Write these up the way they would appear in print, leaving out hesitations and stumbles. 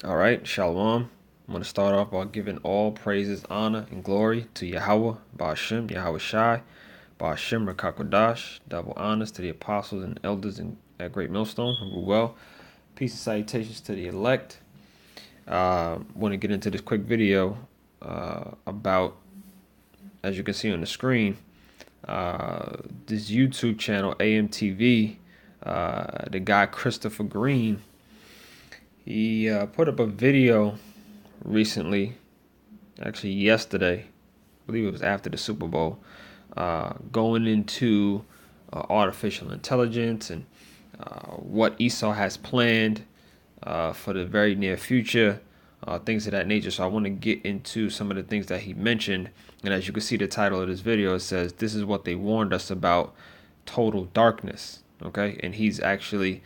All right, Shalom. I'm going to start off by giving all praises, honor, and glory to Yahawah, BAHASHAM, YAHAWASHI, BAHASHAM, Rakakwadash. Double honors to the apostles and elders at Great Millstone who rule well. Peace and salutations to the elect. Want to get into this quick video about, as you can see on the screen, this YouTube channel, AMTV, the guy Christopher Green. He put up a video recently, actually yesterday, I believe it was after the Super Bowl, going into artificial intelligence and what Esau has planned for the very near future, things of that nature. So I want to get into some of the things that he mentioned. And as you can see, the title of this video, it says, "This is what they warned us about, total darkness." Okay, and he's actually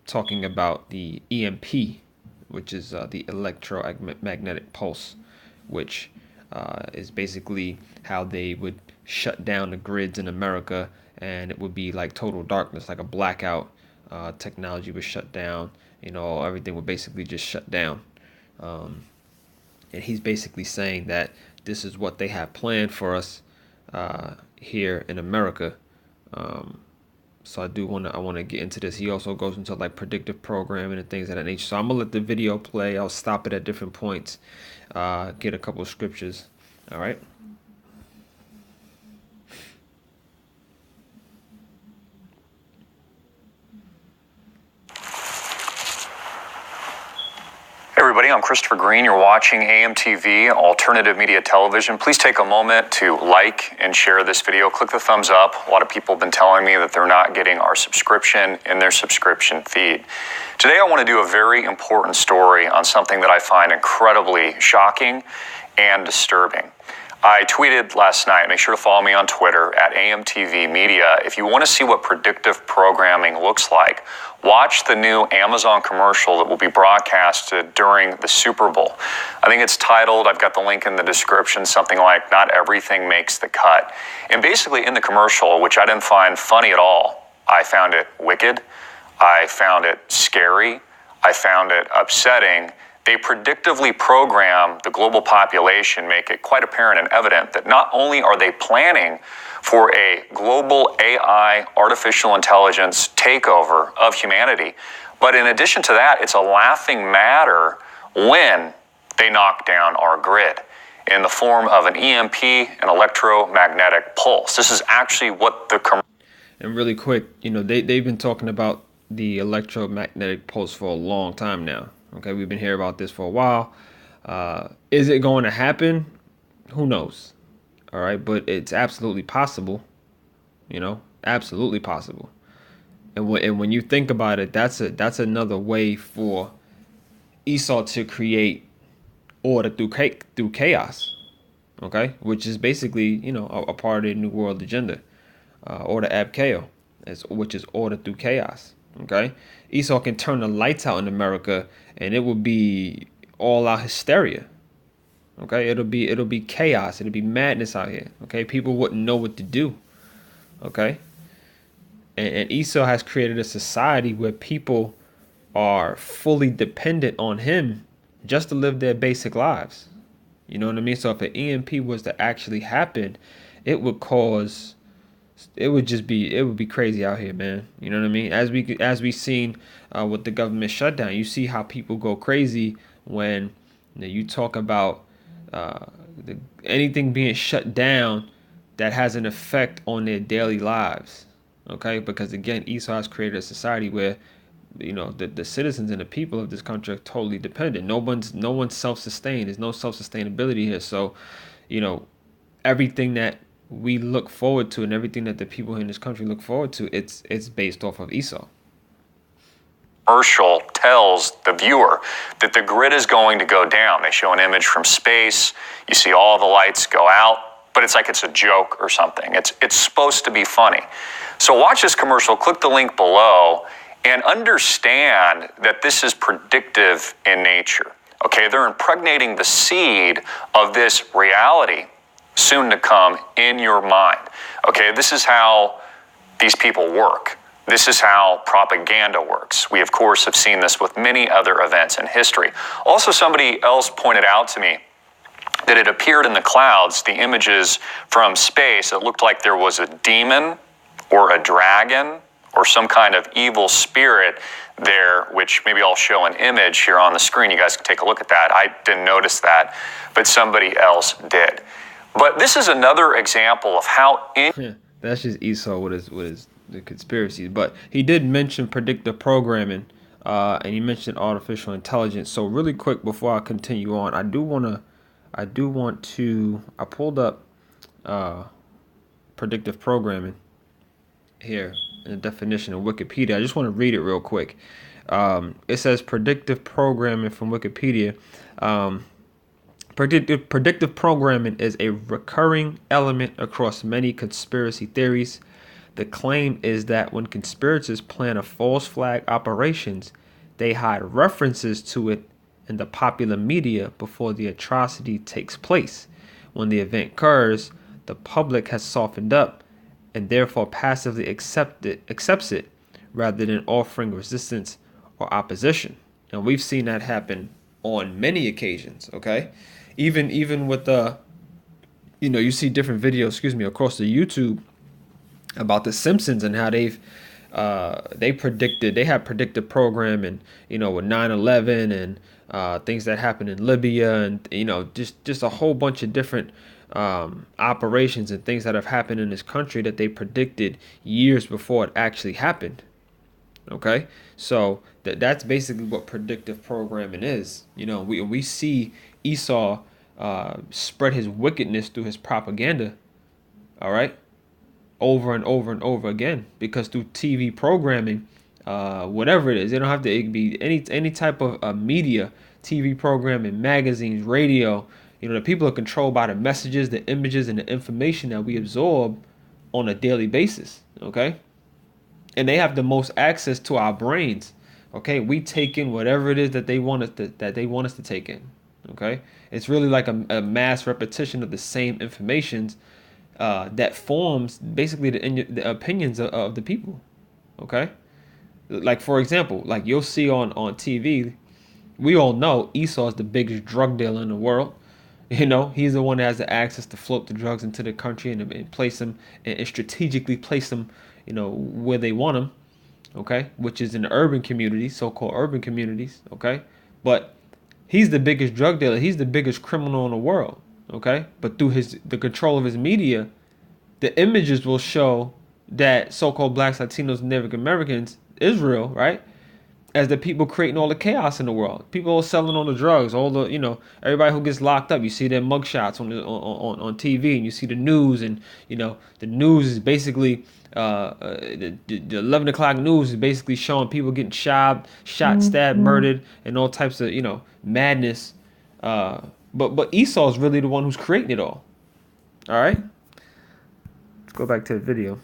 talking about the EMP, which is the electromagnetic pulse, which is basically how they would shut down the grids in America, and it would be like total darkness, like a blackout. Technology would shut down. Everything would basically just shut down. And he's basically saying that this is what they have planned for us here in America. So I want to get into this. He also goes into like predictive programming and things of that nature. So I'm gonna let the video play. I'll stop it at different points. Get a couple of scriptures. All right. Hey everybody, I'm Christopher Green. You're watching AMTV, Alternative Media Television. Please take a moment to like and share this video. Click the thumbs up. A lot of people have been telling me that they're not getting our subscription in their subscription feed. Today I want to do a very important story on something that I find incredibly shocking and disturbing. I tweeted last night, make sure to follow me on Twitter at AMTV Media. If you want to see what predictive programming looks like, watch the new Amazon commercial that will be broadcasted during the Super Bowl. I think it's titled, I've got the link in the description, something like "Not Everything Makes the Cut." And basically in the commercial, which I didn't find funny at all, I found it wicked, I found it scary, I found it upsetting. They predictively program the global population, make it quite apparent and evident that not only are they planning for a global AI, artificial intelligence takeover of humanity, but in addition to that, it's a laughing matter when they knock down our grid in the form of an EMP, an electromagnetic pulse. This is actually what the... And really quick, they've been talking about the electromagnetic pulse for a long time now. Okay, we've been hearing about this for a while. Is it going to happen? Who knows? All right, but it's absolutely possible. Absolutely possible. And when you think about it, that's another way for Esau to create order through chaos. Okay, which is basically a part of the New World agenda, order ab chaos, which is order through chaos. Okay, Esau can turn the lights out in America, and it will be all out hysteria. Okay, it'll be chaos. It'll be madness out here. Okay, people wouldn't know what to do. Okay, and Esau has created a society where people are fully dependent on him just to live their basic lives. You know what I mean? So if an EMP was to actually happen, it would be crazy out here, man. You know what I mean? As we seen with the government shutdown, you see how people go crazy when you talk about anything being shut down that has an effect on their daily lives. Okay, because again, Esau has created a society where the citizens and the people of this country are totally dependent. No one's self-sustained. There's no self-sustainability here. So, everything that we look forward to and everything that the people in this country look forward to, it's based off of Esau. Commercial tells the viewer that the grid is going to go down. They show an image from space. You see all the lights go out, but it's like it's a joke or something. It's supposed to be funny. So watch this commercial, click the link below, and understand that this is predictive in nature. Okay, they're impregnating the seed of this reality soon to come in your mind. Okay, this is how these people work. This is how propaganda works. We, of course, have seen this with many other events in history. Also, somebody else pointed out to me that it appeared in the clouds, the images from space, it looked like there was a demon or a dragon or some kind of evil spirit there, which maybe I'll show an image here on the screen. You guys can take a look at that. I didn't notice that, but somebody else did. But this is another example of how that's just Esau with his the conspiracies. But he did mention predictive programming, and he mentioned artificial intelligence. So really quick before I continue on, I pulled up predictive programming here in the definition of Wikipedia. I just want to read it real quick. It says predictive programming from Wikipedia. Predictive programming is a recurring element across many conspiracy theories. The claim is that when conspirators plan a false flag operations, they hide references to it in the popular media before the atrocity takes place. When the event occurs, the public has softened up and therefore passively accepts it rather than offering resistance or opposition. And we've seen that happen on many occasions, okay? Even with you see different videos, across the YouTube about the Simpsons and how they had predictive programming, with 9/11 and things that happened in Libya, and just a whole bunch of different operations and things that have happened in this country that they predicted years before it actually happened. Okay, so that's basically what predictive programming is. We see Esau spread his wickedness through his propaganda, all right, over and over and over again, because through TV programming, whatever it is, they don't have to, it be any type of media, TV programming, magazines, radio. The people are controlled by the messages, the images, and the information that we absorb on a daily basis. Okay, and they have the most access to our brains. Okay, we take in whatever it is that they want us to take in. Okay, it's really like a mass repetition of the same informations that forms basically the opinions of the people. Okay, like for example, like you'll see on TV, we all know Esau is the biggest drug dealer in the world. He's the one that has the access to float the drugs into the country and place them and strategically place them, where they want them. Okay, which is in the urban communities, so-called urban communities. Okay, but he's the biggest drug dealer. He's the biggest criminal in the world. Okay, but through the control of his media, the images will show that so-called blacks, Latinos, Native Americans, Israel, right, as the people creating all the chaos in the world. People are selling all the drugs, all the, everybody who gets locked up. You see their mugshots on TV, and you see the news, and the news is basically the 11 o'clock news is basically showing people getting shot, stabbed, murdered, and all types of madness. But Esau is really the one who's creating it all. All right, let's go back to the video.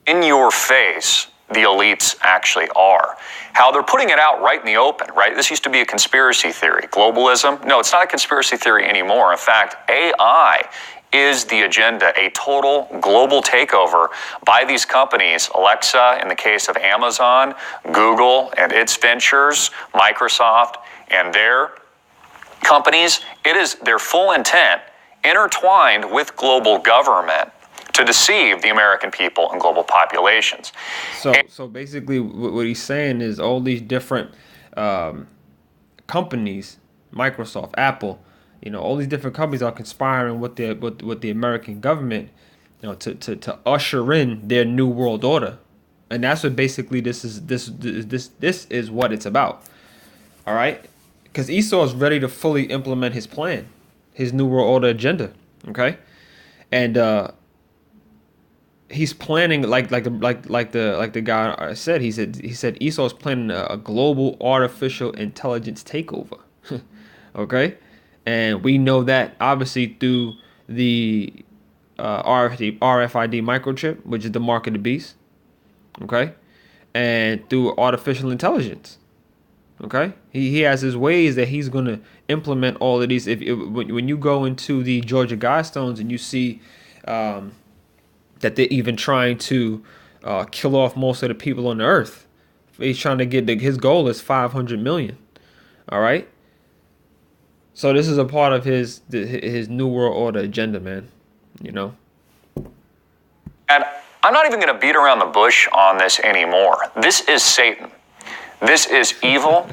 In your face, the elites actually are. How they're putting it out right in the open, right? This used to be a conspiracy theory. Globalism? No, it's not a conspiracy theory anymore. In fact, AI is the agenda, a total global takeover by these companies. Alexa, in the case of Amazon, Google and its ventures, Microsoft and their companies. It is their full intent intertwined with global government to deceive the American people and global populations. So basically what he's saying is all these different companies, Microsoft, Apple, all these different companies are conspiring with the American government, to usher in their new world order. And that's what basically this is what it's about. All right? Because Esau is ready to fully implement his plan, his new world order agenda. Okay? And he's planning like the guy said. He said Esau's planning a global artificial intelligence takeover. Okay, and we know that obviously through the RFID microchip, which is the mark of the beast. Okay, and through artificial intelligence. Okay, he has his ways that he's going to implement all of these. When you go into the Georgia Guidestones and you see that they're even trying to kill off most of the people on the earth. He's trying to get his goal is 500 million. All right. So this is a part of his New World Order agenda, man. You know. And I'm not even going to beat around the bush on this anymore. This is Satan. This is evil,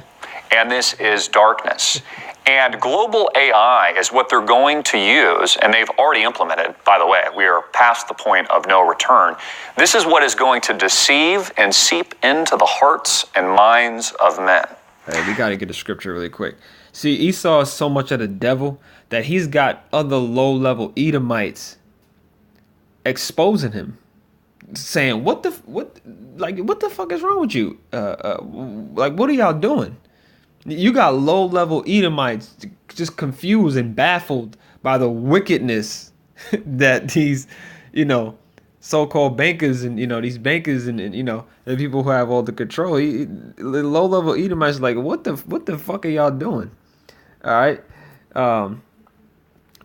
and this is darkness. And global AI is what they're going to use, and they've already implemented, by the way. We are past the point of no return. This is what is going to deceive and seep into the hearts and minds of men. Hey, we got to get a scripture really quick. See, Esau is so much of the devil that he's got other low-level Edomites exposing him, saying, what the fuck is wrong with you? Like, what are y'all doing? You got low-level Edomites just confused and baffled by the wickedness that these, so-called bankers and, these bankers and the people who have all the control. Low-level Edomites like, what the fuck are y'all doing? All right.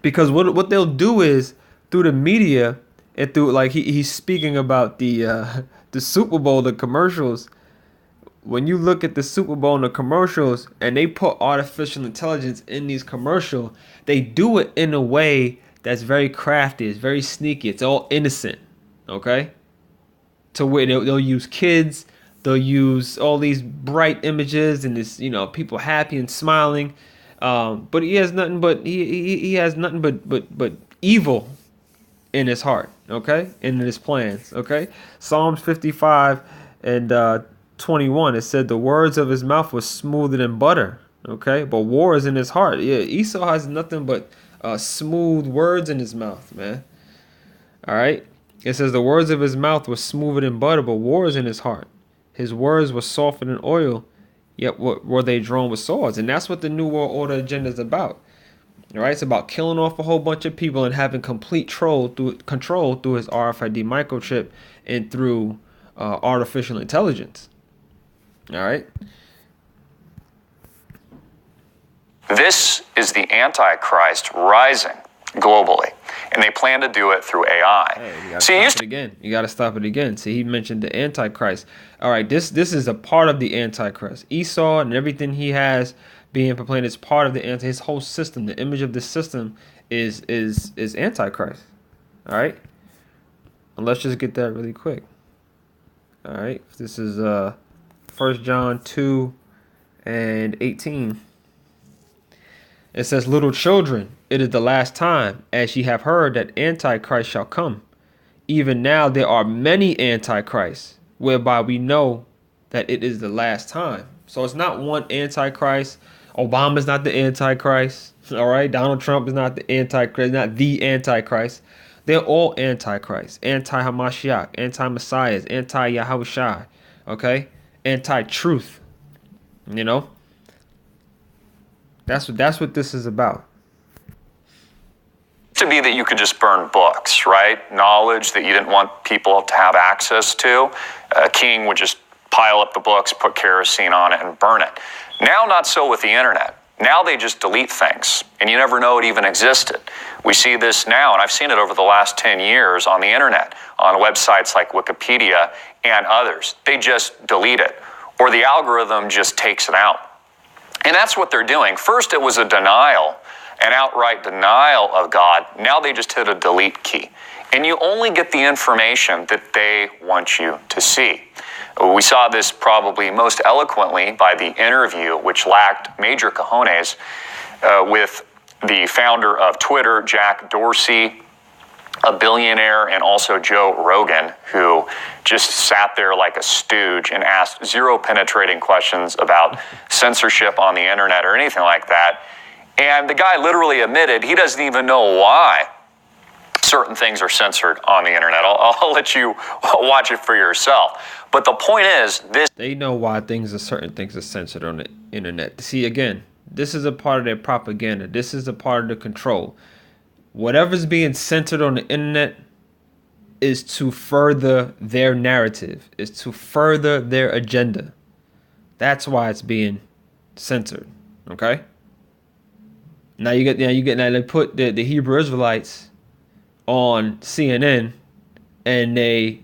Because what they'll do is through the media and through, like, he's speaking about the Super Bowl, the commercials. When you look at the Super Bowl and the commercials and they put artificial intelligence in these commercials, they do it in a way that's very crafty. It's very sneaky. It's all innocent. Okay. To where they'll use kids. They'll use all these bright images and this, people happy and smiling. But he has nothing but he has nothing but evil in his heart. Okay. And in his plans. Okay. Psalms 55 and 21, it said the words of his mouth was smoother than butter. Okay, but war is in his heart. Yeah, Esau has nothing but smooth words in his mouth, man. All right, it says the words of his mouth was smoother than butter, but war is in his heart. His words were softer than oil, yet were they drawn with swords. And that's what the New World Order agenda is about. All right, it's about killing off a whole bunch of people and having complete control through his RFID microchip and through artificial intelligence. All right. This is the Antichrist rising globally, and they plan to do it through AI. Hey, you got to stop it again. See, he mentioned the Antichrist. All right, this is a part of the Antichrist. Esau and everything he has being proclaimed is part of the his whole system. The image of this system is Antichrist. All right. And let's just get that really quick. All right. This is 1 John 2 and 18. It says, little children, it is the last time, as ye have heard that Antichrist shall come. Even now there are many Antichrists, whereby we know that it is the last time. So it's not one Antichrist. Obama's not the Antichrist. All right. Donald Trump is not the Antichrist, not the Antichrist. They're all Antichrists, anti-Hamashiach, anti-Messiahs, anti-Yahawashi. Okay. Anti-truth, that's what this is about. To be that you could just burn books, right? Knowledge that you didn't want people to have access to. A king would just pile up the books, put kerosene on it, and burn it. Now, not so with the internet. Now they just delete things, and you never know it even existed. We see this now, and I've seen it over the last 10 years on the internet, on websites like Wikipedia and others. They just delete it, or the algorithm just takes it out. And that's what they're doing. First, it was a denial, an outright denial of God. Now they just hit a delete key. And you only get the information that they want you to see. We saw this probably most eloquently by the interview, which lacked major cojones, with the founder of Twitter, Jack Dorsey, a billionaire, and also Joe Rogan, who just sat there like a stooge and asked zero penetrating questions about censorship on the internet or anything like that. And the guy literally admitted he doesn't even know why certain things are censored on the internet. I'll let you watch it for yourself. But the point is, they know why certain things are censored on the internet. See, again, this is a part of their propaganda. This is a part of the control. Whatever's being censored on the internet is to further their narrative, is to further their agenda. That's why it's being censored. Okay. Now they put the Hebrew Israelites on CNN, and they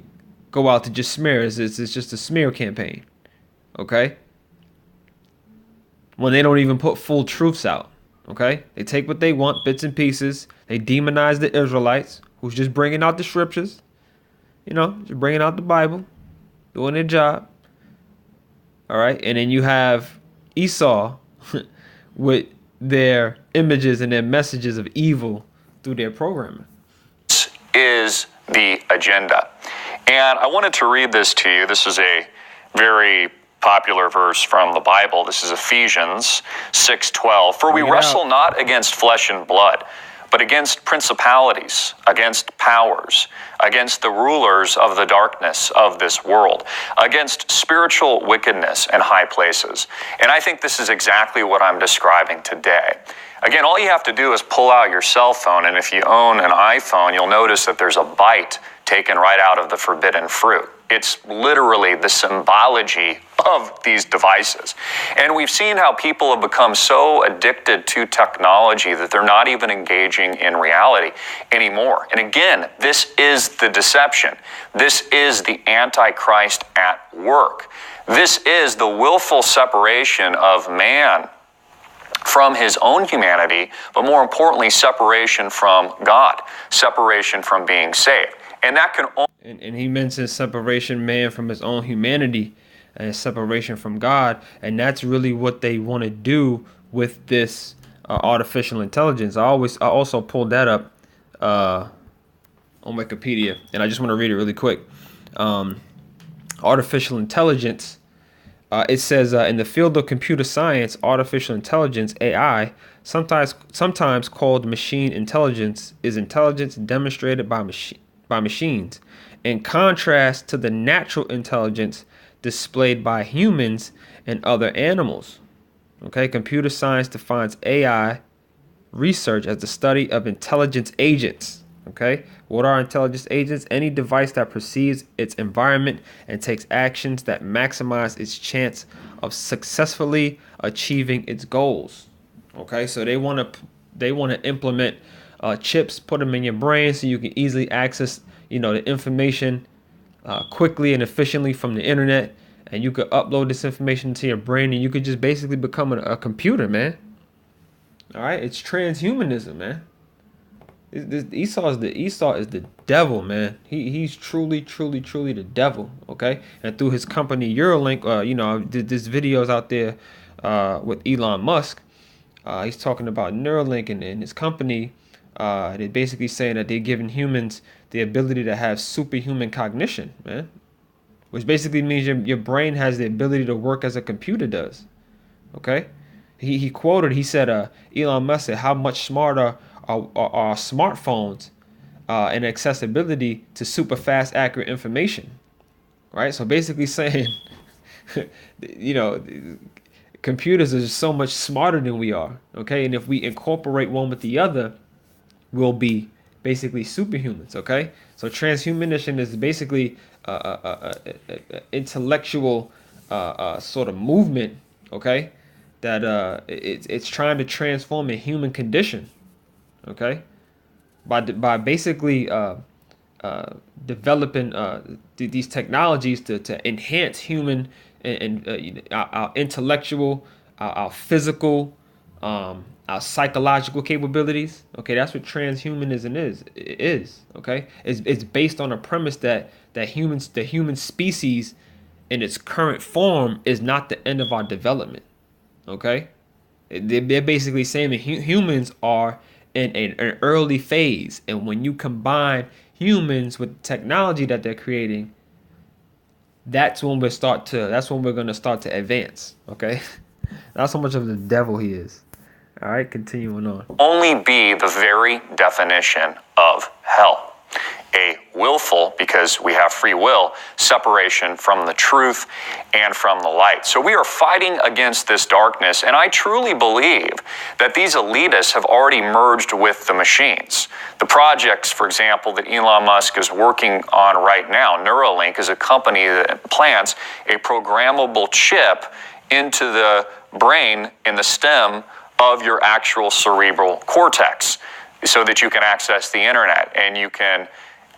go out to just smear. It's just a smear campaign. Okay? When they don't even put full truths out. Okay? They take what they want, bits and pieces. They demonize the Israelites, who's just bringing out the scriptures. You know, just bringing out the Bible, doing their job. All right? And then you have Esau with their images and their messages of evil through their programming. This is the agenda. And I wanted to read this to you. This is a very popular verse from the Bible. This is Ephesians 6:12. For we wrestle not against flesh and blood, but against principalities, against powers, against the rulers of the darkness of this world, against spiritual wickedness in high places. And I think this is exactly what I'm describing today. Again, all you have to do is pull out your cell phone, and if you own an iPhone, you'll notice that there's a bite taken right out of the forbidden fruit. It's literally the symbology of these devices. And we've seen how people have become so addicted to technology that they're not even engaging in reality anymore. And again, this is the deception. This is the Antichrist at work. This is the willful separation of man from his own humanity, but more importantly, separation from God, separation from being saved. And that can only... And he mentions separation, man, from his own humanity and separation from God. And that's really what they want to do with this artificial intelligence. I also pulled that up on Wikipedia, and I just want to read it really quick. Artificial intelligence. It says in the field of computer science, artificial intelligence, AI, sometimes called machine intelligence, is intelligence demonstrated by machines, in contrast to the natural intelligence displayed by humans and other animals. Okay, computer science defines AI research as the study of intelligence agents. Okay, what are intelligence agents? Any device that perceives its environment and takes actions that maximize its chance of successfully achieving its goals. Okay, so they want to implement chips, put them in your brain so you can easily access, the information quickly and efficiently from the internet, and you could upload this information to your brain, and you could just basically become a computer, man. All right, it's transhumanism, man. Esau is the devil, man. He's truly the devil. Okay, and through his company Neuralink, there's videos out there with Elon Musk. He's talking about Neuralink and his company. They're basically saying that they're giving humans the ability to have superhuman cognition, man, which basically means your brain has the ability to work as a computer does. Okay, he said, Elon Musk said, how much smarter are smartphones and accessibility to super fast, accurate information, right? So basically saying, computers are so much smarter than we are, okay? And if we incorporate one with the other, we'll be basically superhumans, okay? So transhumanism is basically intellectual sort of movement, okay? That it's trying to transform a human condition. Okay, by basically developing these technologies to enhance human and our intellectual, our physical, our psychological capabilities. Okay, that's what transhumanism is. Okay, it's based on a premise that the human species in its current form is not the end of our development. Okay, they're basically saying that humans are in an early phase, and when you combine humans with technology that they're creating, that's when we're going to start to advance. Okay, that's how much of the devil he is. All right, continuing on. Only be the very definition of hell. A willful, because we have free will, separation from the truth and from the light. So we are fighting against this darkness, and I truly believe that these elitists have already merged with the machines. The projects, for example, that Elon Musk is working on right now, Neuralink is a company that plants a programmable chip into the brain in the stem of your actual cerebral cortex so that you can access the internet and you can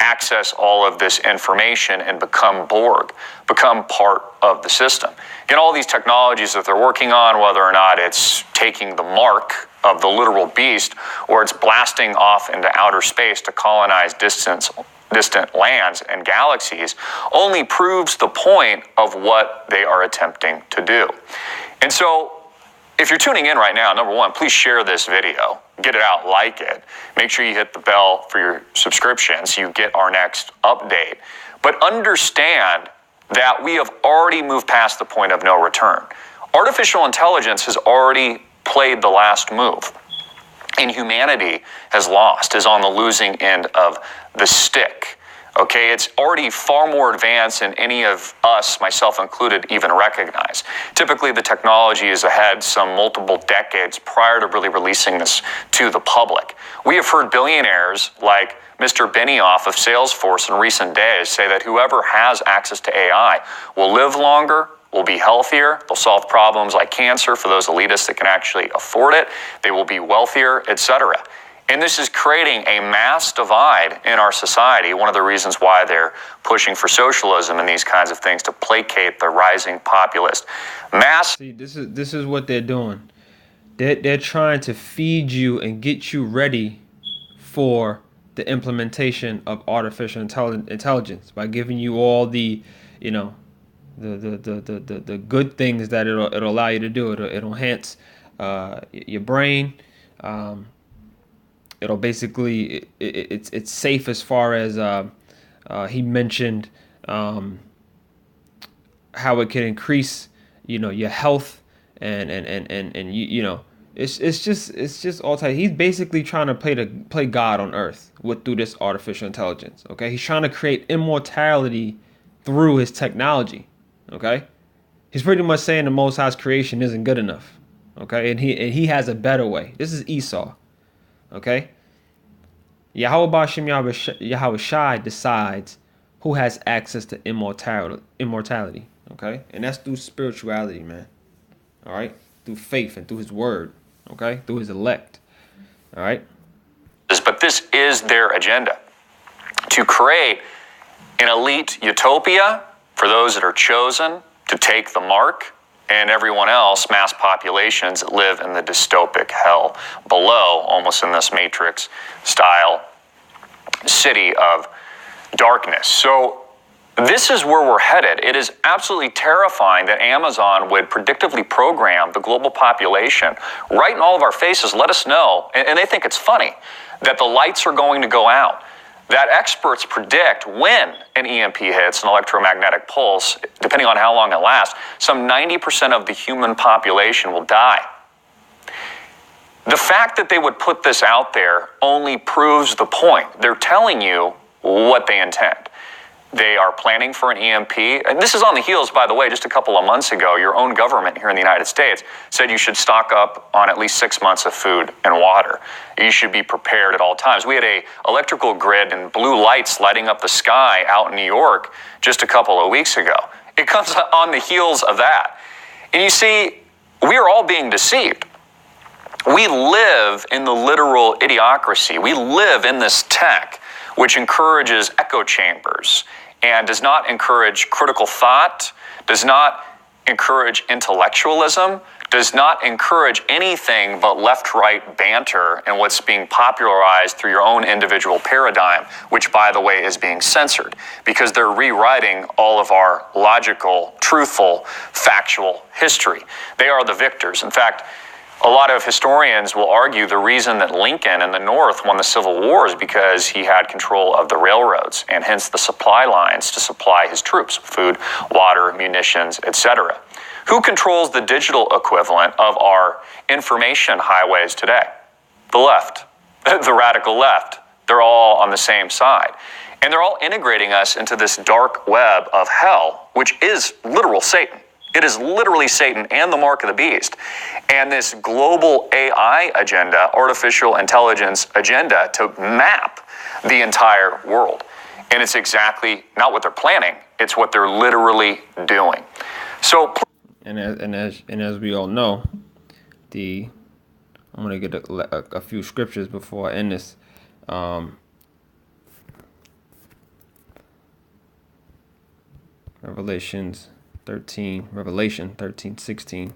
access all of this information and become Borg, become part of the system. And all these technologies that they're working on, whether or not it's taking the mark of the literal beast or it's blasting off into outer space to colonize distant lands and galaxies, only proves the point of what they are attempting to do. And so, if you're tuning in right now, number one, please share this video. Get it out, like it. Make sure you hit the bell for your subscription so you get our next update. But understand that we have already moved past the point of no return. Artificial intelligence has already played the last move, and humanity has lost, is on the losing end of the stick. Okay, it's already far more advanced than any of us, myself included, even recognize. Typically, the technology is ahead some multiple decades prior to really releasing this to the public. We have heard billionaires like Mr. Benioff of Salesforce in recent days say that whoever has access to AI will live longer, will be healthier, they'll solve problems like cancer for those elitists that can actually afford it, they will be wealthier, etc. And this is creating a mass divide in our society, one of the reasons why they're pushing for socialism and these kinds of things to placate the rising populist. See, this is what they're doing. They're trying to feed you and get you ready for the implementation of artificial intelligence by giving you all the, the good things that it'll allow you to do. It'll enhance your brain. It'll basically it's safe as far as he mentioned how it can increase your health and it's just all tight. He's basically trying to play God on earth through this artificial intelligence. Okay, he's trying to create immortality through his technology. Okay, he's pretty much saying the Most High's creation isn't good enough. Okay, and he has a better way. This is Esau. Okay, YAHAWASHI decides who has access to immortality. Okay, and that's through spirituality, man. All right, through faith and through His Word. Okay, through His elect. All right. But this is their agenda, to create an elite utopia for those that are chosen to take the mark, and everyone else, mass populations that live in the dystopic hell below, almost in this Matrix style city of darkness. So this is where we're headed. It is absolutely terrifying that Amazon would predictively program the global population right in all of our faces, let us know, and they think it's funny, that the lights are going to go out. That experts predict when an EMP hits, an electromagnetic pulse, depending on how long it lasts, some 90% of the human population will die. The fact that they would put this out there only proves the point. They're telling you what they intend. They are planning for an EMP. And this is on the heels, by the way, just a couple of months ago, your own government here in the United States said you should stock up on at least 6 months of food and water. You should be prepared at all times. We had a electrical grid and blue lights lighting up the sky out in New York just a couple of weeks ago. It comes on the heels of that. And you see, we are all being deceived. We live in the literal idiocracy. We live in this tech which encourages echo chambers and does not encourage critical thought, does not encourage intellectualism, does not encourage anything but left-right banter and what's being popularized through your own individual paradigm, which, by the way, is being censored because they're rewriting all of our logical, truthful, factual history. They are the victors. In fact, a lot of historians will argue the reason that Lincoln in the North won the Civil War is because he had control of the railroads and hence the supply lines to supply his troops, food, water, munitions, etc. Who controls the digital equivalent of our information highways today? The left, the radical left. They're all on the same side. And they're all integrating us into this dark web of hell, which is literal Satan. It is literally Satan and the mark of the beast. And this global AI agenda, artificial intelligence agenda, to map the entire world. And it's exactly not what they're planning, it's what they're literally doing. So, and as we all know, I'm gonna get a few scriptures before I end this. Revelation 13:16.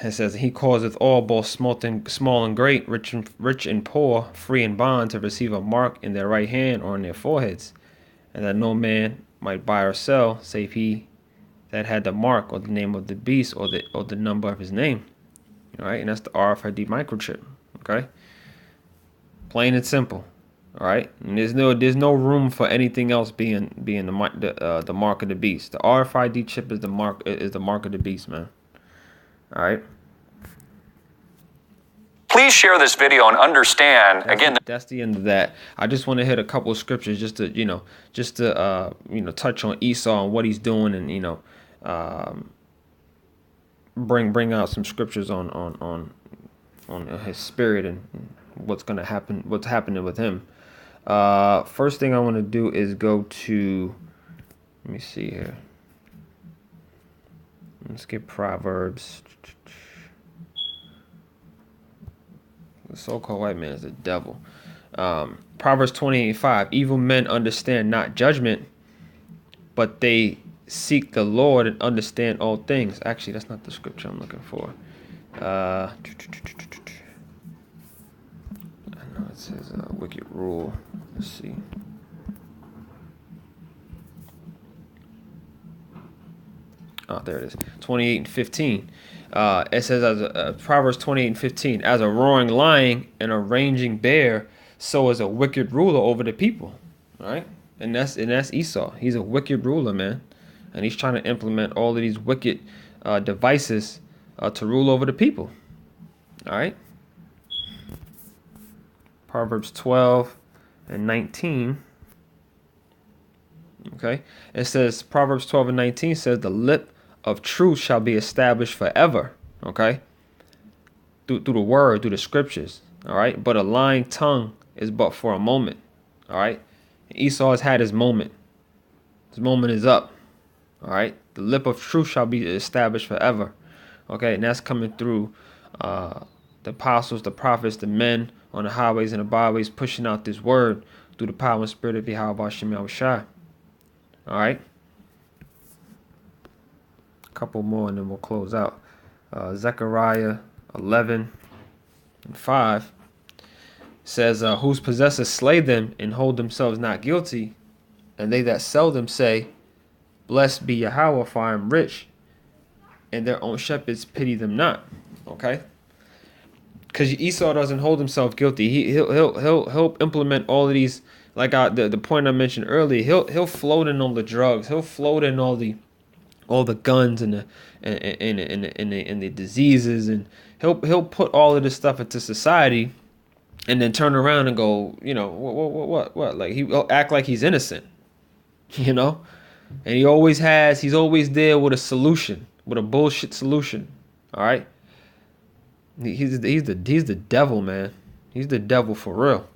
It says, he causeth all, both small and great, rich and poor, free and bond, to receive a mark in their right hand or in their foreheads, and that no man might buy or sell, save he that had the mark or the name of the beast or the number of his name. All right, and that's the RFID microchip. Okay, plain and simple. All right, and there's no room for anything else being the mark of the beast. The RFID chip is the mark of the beast, man. All right. Please share this video and understand That's the end of that. I just want to hit a couple of scriptures just to touch on Esau and what he's doing, and bring out some scriptures on his spirit and what's gonna happen, what's happening with him. First thing I want to do is go to, let me see here. Let's get Proverbs. The so-called white man is the devil. Proverbs 28:5. Evil men understand not judgment, but they seek the Lord and understand all things. Actually, that's not the scripture I'm looking for. I know it says wicked rule. Let's see. Oh, there it is. 28:15. It says, Proverbs 28:15, as a roaring lion and a raging bear, so is a wicked ruler over the people. All right, and that's Esau. He's a wicked ruler, man, and he's trying to implement all of these wicked devices to rule over the people. All right. Proverbs 12:19. Okay, it says, Proverbs 12:19 says, the lip of truth shall be established forever. Okay, through the word, through the scriptures. All right, but a lying tongue is but for a moment. All right, Esau has had his moment. His moment is up. All right, the lip of truth shall be established forever. Okay, and that's coming through the apostles, the prophets, the men on the highways and the byways, pushing out this word through the power and spirit of YAHAWASHI. All right. A couple more and then we'll close out. Zechariah 11:5 says, whose possessors slay them and hold themselves not guilty, and they that sell them say, blessed be Yahawah, for I am rich, and their own shepherds pity them not. Okay, because Esau doesn't hold himself guilty. He'll implement all of these, like the point I mentioned earlier. He'll float in all the drugs. He'll float in all the guns and the diseases, and he'll put all of this stuff into society, and then turn around and go, what? Like he'll act like he's innocent, and he's always there with a solution, with a bullshit solution. All right. He's the devil, man. He's the devil for real.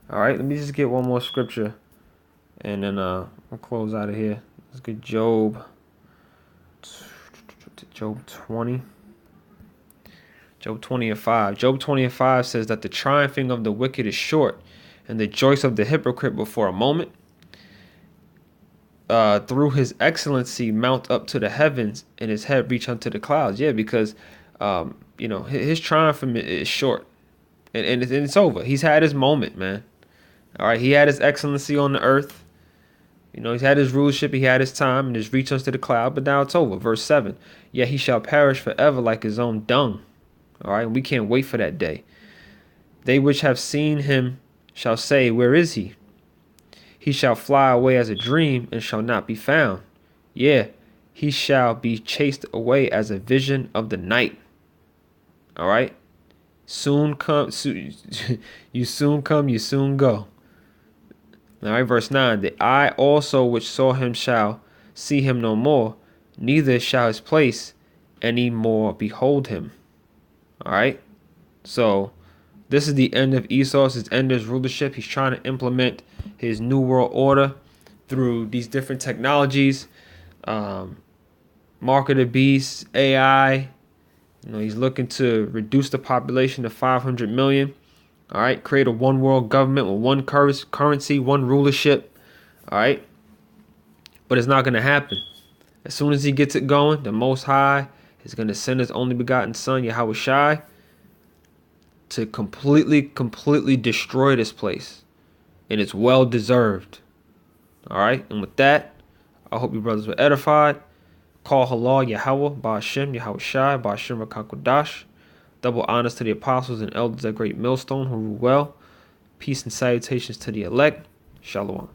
All right, let me just get one more scripture, and then we'll close out of here. Let's get Job 20. Job 20:5. Job 20:5 says that the triumphing of the wicked is short, and the joys of the hypocrite but for a moment. Through his excellency mount up to the heavens, and his head reach unto the clouds. Yeah, because his triumph is short, and it's over. He's had his moment, man. All right, he had his excellency on the earth. He's had his rulership, he had his time, and his reach unto the cloud, but now it's over. Verse 7, yet he shall perish forever like his own dung. All right, and we can't wait for that day. They which have seen him shall say, where is he? He shall fly away as a dream, and shall not be found. Yeah, he shall be chased away as a vision of the night. All right, soon come, you soon come, you soon go. All right, verse 9, the eye also which saw him shall see him no more, neither shall his place any more behold him. All right, so this is the end of Esau, his end of his rulership. He's trying to implement his new world order through these different technologies, mark of the beast, AI. He's looking to reduce the population to 500 million. All right, create a one world government with one currency, one rulership. All right, But it's not going to happen. As soon as he gets it going, the Most High is going to send his only begotten son, YAHAWASHI, to completely destroy this place. And it's well deserved. All right? And with that, I hope you brothers were edified. Call halal Yahawah, BAHASHAM, YAHAWASHI, BAHASHAM Rakankodash. Double honors to the apostles and elders at Great Millstone who rule well. Peace and salutations to the elect. Shalom.